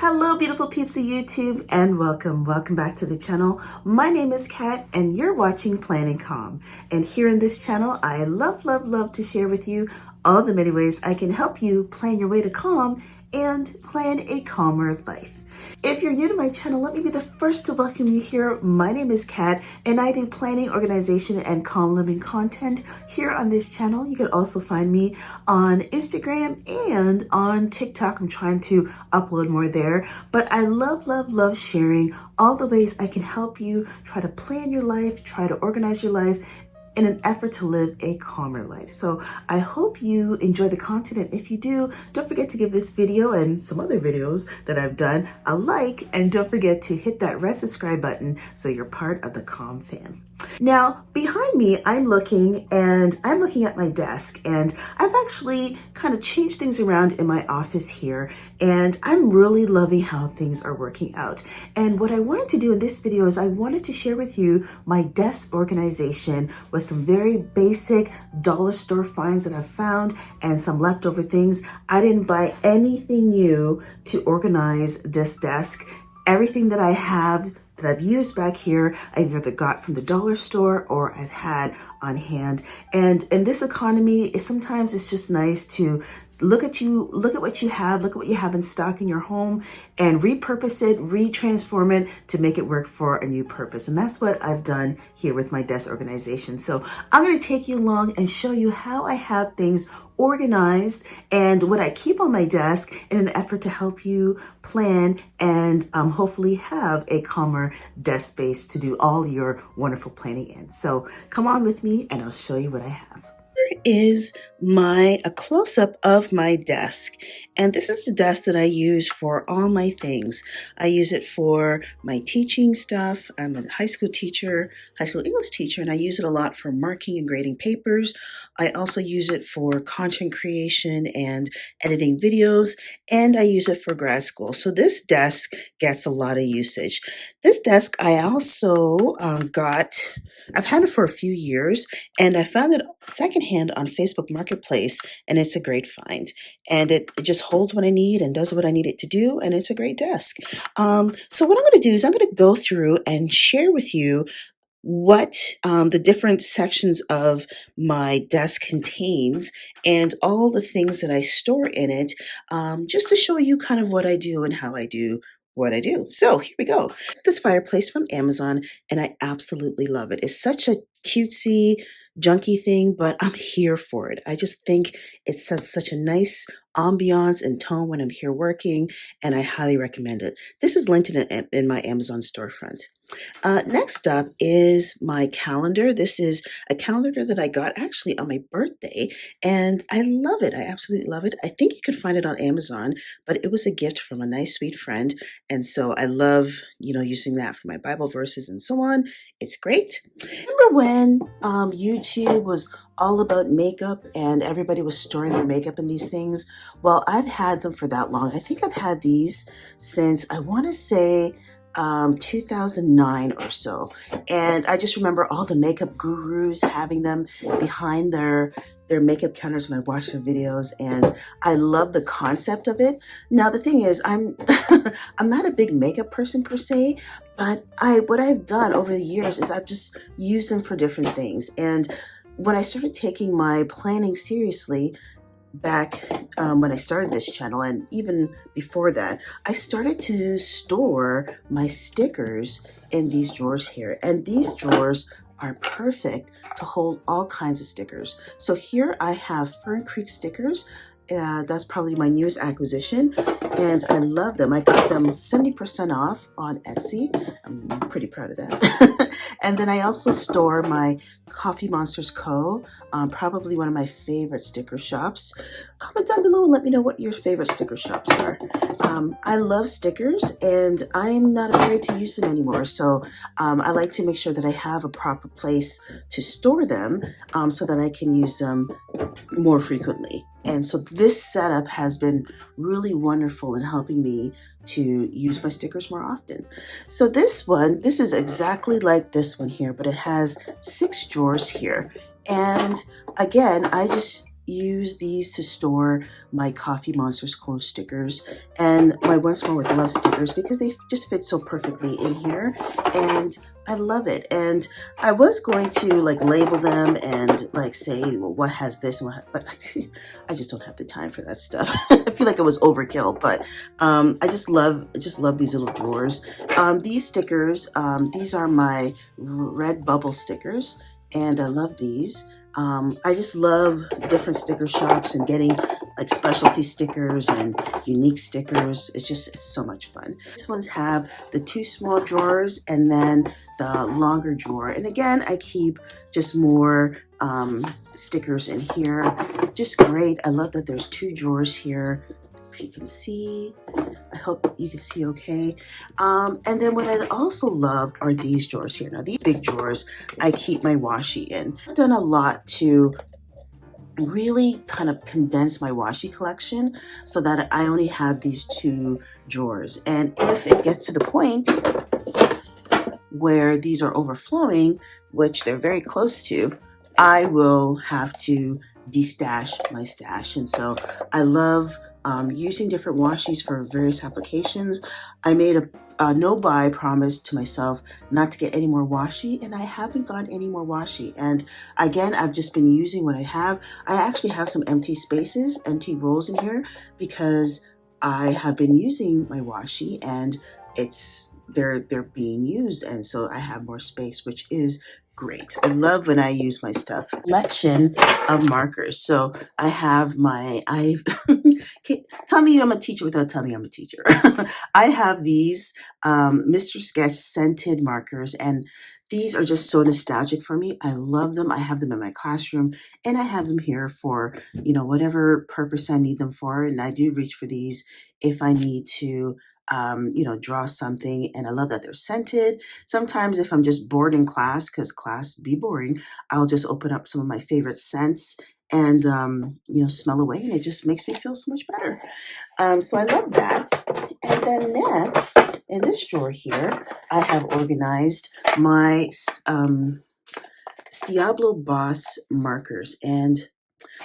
Hello beautiful peeps of YouTube and welcome back to the channel. My name is Kat and you're watching Planning Calm. And here in this channel I love to share with you all the many ways I can help you plan your way to calm and plan a calmer life. If you're new to my channel, let me be the first to welcome you here. My name is Kat and I do planning, organization, and calm living content here on this channel. You can also find me on Instagram and on TikTok. I'm trying to upload more there, but I love sharing all the ways I can help you try to plan your life, try to organize your life, in an effort to live a calmer life. So I hope you enjoy the content, and if you do, don't forget to give this video and some other videos that I've done a like, and don't forget to hit that red subscribe button so you're part of the Calm fam. Now, behind me, I'm looking at my desk, and I've actually kind of changed things around in my office here, and I'm really loving how things are working out. And what I wanted to do in this video is I wanted to share with you my desk organization with some very basic dollar store finds that I've found and some leftover things. I didn't buy anything new to organize this desk. Everything that I have that I've used back here, I've either got from the dollar store or I've had on hand. And in this economy, sometimes it's just nice to look at what you have in stock in your home and repurpose it, retransform it to make it work for a new purpose. And that's what I've done here with my desk organization. So I'm going to take you along and show you how I have things organized and what I keep on my desk in an effort to help you plan and hopefully have a calmer desk space to do all your wonderful planning in. So come on with me and I'll show you what I have. Here is a close-up of my desk. And this is the desk that I use for all my things. I use it for my teaching stuff. I'm a high school English teacher, and I use it a lot for marking and grading papers. I also use it for content creation and editing videos, and I use it for grad school. So this desk gets a lot of usage. This desk I also I've had it for a few years, and I found it secondhand on Facebook Marketplace, and it's a great find. And it just holds what I need and does what I need it to do, and it's a great desk. So what I'm going to do is I'm going to go through and share with you what the different sections of my desk contains and all the things that I store in it, just to show you kind of what I do and how I do what I do. So here we go. This fireplace from Amazon, and I absolutely love it. It's such a cutesy, junky thing, but I'm here for it. I just think it sets such a nice ambiance and tone when I'm here working, and I highly recommend it. This is linked in my Amazon storefront. Next up is my calendar. This is a calendar that I got actually on my birthday, and I love it. I absolutely love it. I think you could find it on Amazon, but it was a gift from a nice, sweet friend, and so I love, using that for my Bible verses and so on. It's great. Remember when YouTube was all about makeup and everybody was storing their makeup in these things? Well, I've had them for that long. I think I've had these since, I want to say, 2009 or so. And I just remember all the makeup gurus having them behind their makeup counters when I watch their videos, and I love the concept of it. Now the thing is, I'm not a big makeup person per se, but what I've done over the years is I've just used them for different things. And when I started taking my planning seriously, back when I started this channel, and even before that, I started to store my stickers in these drawers here. And these drawers are perfect to hold all kinds of stickers. So here I have Fern Creek stickers. That's probably my newest acquisition, and I love them. I got them 70% off on Etsy. I'm pretty proud of that. And then I also store my Coffee Monsters Co., probably one of my favorite sticker shops. Comment down below and let me know what your favorite sticker shops are. I love stickers, and I'm not afraid to use them anymore. So I like to make sure that I have a proper place to store them so that I can use them more frequently. And so this setup has been really wonderful in helping me to use my stickers more often. So this is exactly like this one here, but it has 6 drawers here. And again, I just use these to store my Coffee Monsters Cool stickers and my Once More with Love stickers because they just fit so perfectly in here, and I love it. And I was going to like label them and like say, well, what has this and what, but I just don't have the time for that stuff. I feel like it was overkill, but I just love these little drawers. These stickers, these are my red bubble stickers, and I love these. I just love different sticker shops and getting like specialty stickers and unique stickers. It's so much fun. These ones have the 2 small drawers and then the longer drawer. And again, I keep just more stickers in here. Just great. I love that there's 2 drawers here. If you can see, I hope you can see okay. And then what I also loved are these drawers here. Now these big drawers, I keep my washi in. I've done a lot to really kind of condense my washi collection so that I only have these 2 drawers. And if it gets to the point where these are overflowing, which they're very close to, I will have to destash my stash. And so I love using different washis for various applications. I made a no-buy promise to myself not to get any more washi, and I haven't gotten any more washi. And again, I've just been using what I have. I actually have some empty spaces, empty rolls in here because I have been using my washi and they're being used, and so I have more space, which is great. I love when I use my stuff. Collection of markers. So I have tell me I'm a teacher without telling me I'm a teacher. I have these Mr. Sketch scented markers, and these are just so nostalgic for me. I love them. I have them in my classroom, and I have them here for, whatever purpose I need them for. And I do reach for these if I need to draw something, and I love that they're scented. Sometimes if I'm just bored in class, because class be boring, I'll just open up some of my favorite scents and, smell away, and it just makes me feel so much better. So I love that. And then next, in this drawer here, I have organized my Stiablo Boss markers. And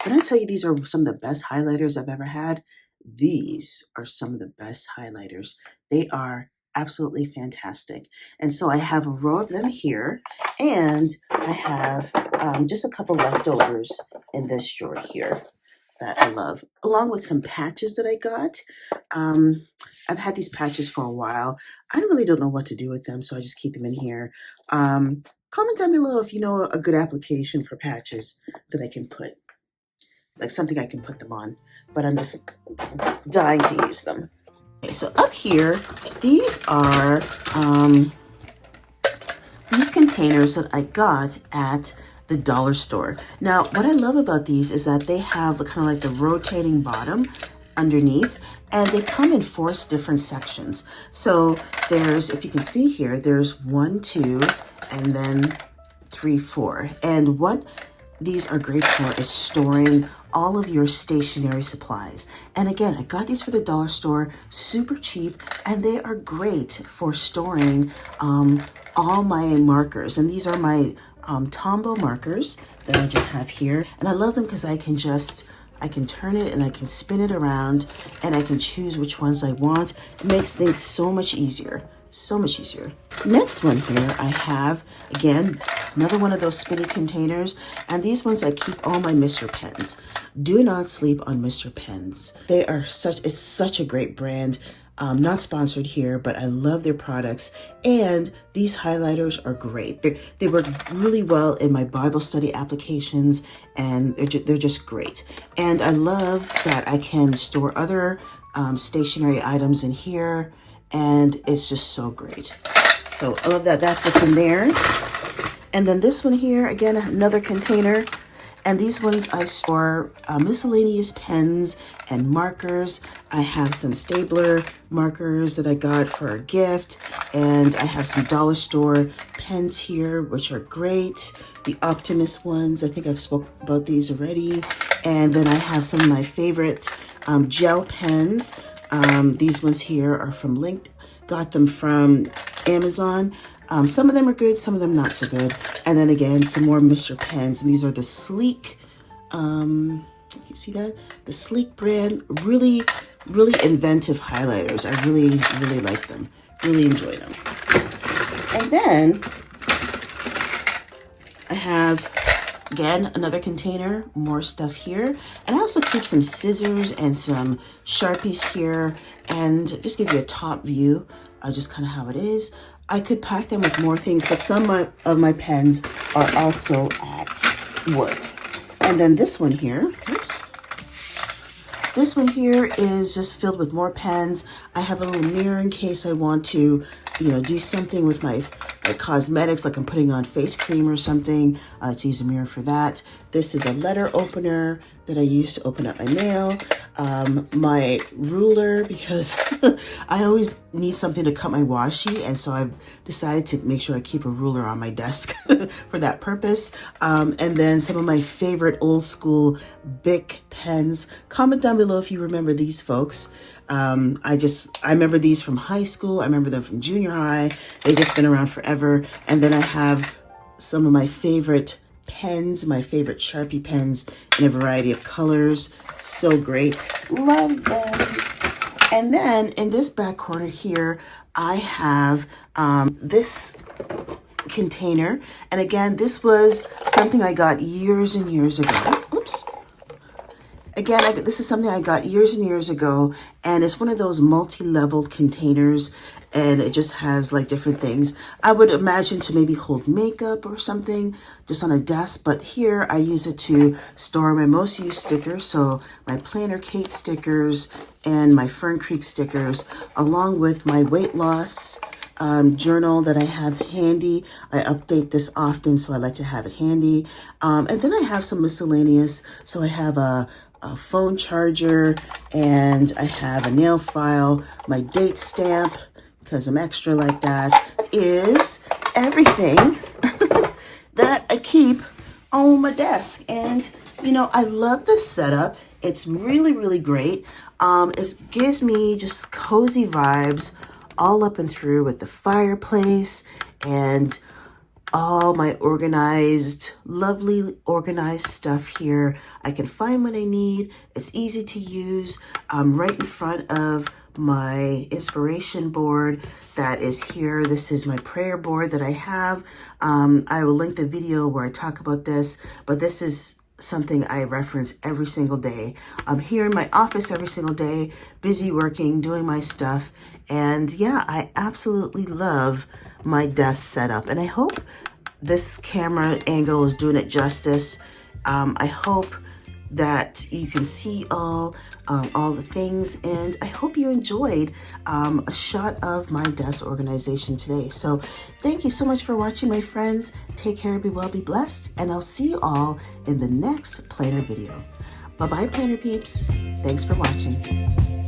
when I tell you these are some of the best highlighters I've ever had, these are some of the best highlighters. They are absolutely fantastic. And so I have a row of them here, and I have just a couple leftovers in this drawer here that I love, along with some patches that I got. I've had these patches for a while. I really don't know what to do with them, so I just keep them in here. Comment down below if you know a good application for patches that I can put, like something I can put them on, but I'm just dying to use them. Okay, so up here, these are these containers that I got at the dollar store. Now, what I love about these is that they have kind of like the rotating bottom underneath, and they come in 4 different sections. So there's, if you can see here, there's 1, 2, and then 3, 4. And what these are great for is storing all of your stationery supplies. And again, I got these for the dollar store, super cheap, and they are great for storing all my markers. And these are my Tombow markers that I just have here. And I love them because I can turn it and I can spin it around and I can choose which ones I want. It makes things so much easier. So much easier. Next one here, I have, again, another one of those spinny containers. And these ones I keep all my Mr. Pens. Do not sleep on Mr. Pens. It's such a great brand. Not sponsored here, but I love their products. And these highlighters are great. They work really well in my Bible study applications, and they're just great. And I love that I can store other stationery items in here, and it's just so great. So I love that. That's what's in there. And then this one here, again, another container. And these ones I store miscellaneous pens and markers. I have some stapler markers that I got for a gift. And I have some dollar store pens here, which are great. The Optimus ones, I think I've spoke about these already. And then I have some of my favorite gel pens. These ones here are from Link. Got them from Amazon. Some of them are good, some of them not so good. And then again, some more Mr. Pens. And these are the sleek You see that? The Sleek brand, really, really inventive highlighters. I really, really like them. Really enjoy them. And then I have, again, another container, more stuff here. And I also keep some scissors and some Sharpies here, and just give you a top view of just kind of how it is. I could pack them with more things, but some of my pens are also at work. And then this one here, oops. This one here is just filled with more pens. I have a little mirror in case I want to, do something with my cosmetics, like I'm putting on face cream or something, to use a mirror for that. This is a letter opener that I use to open up my mail. My ruler, because I always need something to cut my washi, and so I've decided to make sure I keep a ruler on my desk for that purpose. And then some of my favorite old school Bic pens. Comment down below if you remember these folks. I remember these from high school. I remember them from junior high. They've just been around forever. And then I have some of my favorite pens, my favorite Sharpie pens in a variety of colors. So great. Love them. And then in this back corner here, I have this container. And again, this was something I got years and years ago. Oops. Again, this is something I got years and years ago, and it's one of those multi-leveled containers, and it just has like different things. I would imagine to maybe hold makeup or something just on a desk, but here I use it to store my most used stickers, so my Planner Kate stickers and my Fern Creek stickers, along with my weight loss journal that I have handy. I update this often, so I like to have it handy. And then I have some miscellaneous, so I have a phone charger, and I have a nail file. My date stamp, because I'm extra like that, is everything that I keep on my desk. And, I love this setup. It's really, really great. It gives me just cozy vibes all up and through with the fireplace and all my organized, lovely organized stuff here. I can find what I need. It's easy to use. Right in front of my inspiration board that is here. This is my prayer board that I have. I will link the video where I talk about this, but this is something I reference every single day. I'm here in my office every single day, busy working, doing my stuff. And yeah, I absolutely love my desk setup, and I hope this camera angle is doing it justice. I hope that you can see all the things, and I hope you enjoyed a shot of my desk organization today. So thank you so much for watching, my friends. Take care, be well, be blessed, and I'll see you all in the next planner video. Bye-bye, planner peeps. Thanks for watching.